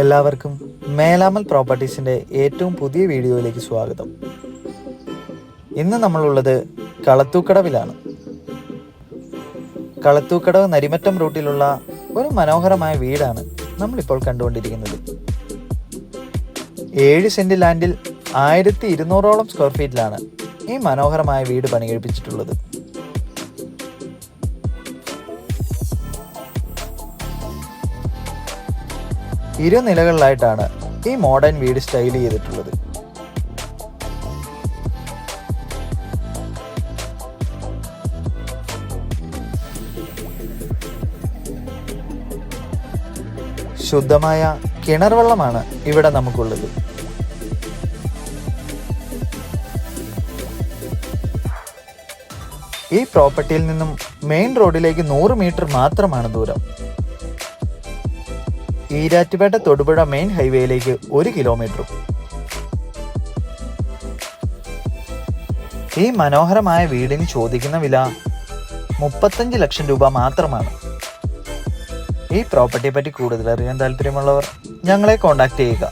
എല്ലാവർക്കും മേലാമൽ പ്രോപ്പർട്ടീസിൻ്റെ ഏറ്റവും പുതിയ വീഡിയോയിലേക്ക് സ്വാഗതം. ഇന്ന് നമ്മളുള്ളത് കളത്തൂക്കടവിലാണ്. കളത്തൂക്കടവ് നരിമറ്റം റൂട്ടിലുള്ള ഒരു മനോഹരമായ വീടാണ് നമ്മളിപ്പോൾ കണ്ടുകൊണ്ടിരിക്കുന്നത്. 7 സെന്റ് ലാൻഡിൽ 1200ഓളം സ്ക്വയർ ഫീറ്റിലാണ് ഈ മനോഹരമായ വീട് പണികഴിപ്പിച്ചിട്ടുള്ളത്. ഇരുനിലകളിലായിട്ടാണ് ഈ മോഡേൺ വീട് സ്റ്റൈൽ ചെയ്തിട്ടുള്ളത്. ശുദ്ധമായ കിണർ വെള്ളമാണ് ഇവിടെ നമുക്കുള്ളത്. ഈ പ്രോപ്പർട്ടിയിൽ നിന്നും മെയിൻ റോഡിലേക്ക് 100 മീറ്റർ മാത്രമാണ് ദൂരം. ഈരാറ്റുപേട്ട തൊടുപുഴ മെയിൻ ഹൈവേയിലേക്ക് 1 കിലോമീറ്ററും. ഈ മനോഹരമായ വീടിന് ചോദിക്കുന്ന വില 35 ലക്ഷം രൂപ മാത്രമാണ്. ഈ പ്രോപ്പർട്ടിയെ പറ്റി കൂടുതൽ അറിയാൻ താല്പര്യമുള്ളവർ ഞങ്ങളെ കോൺടാക്ട് ചെയ്യുക.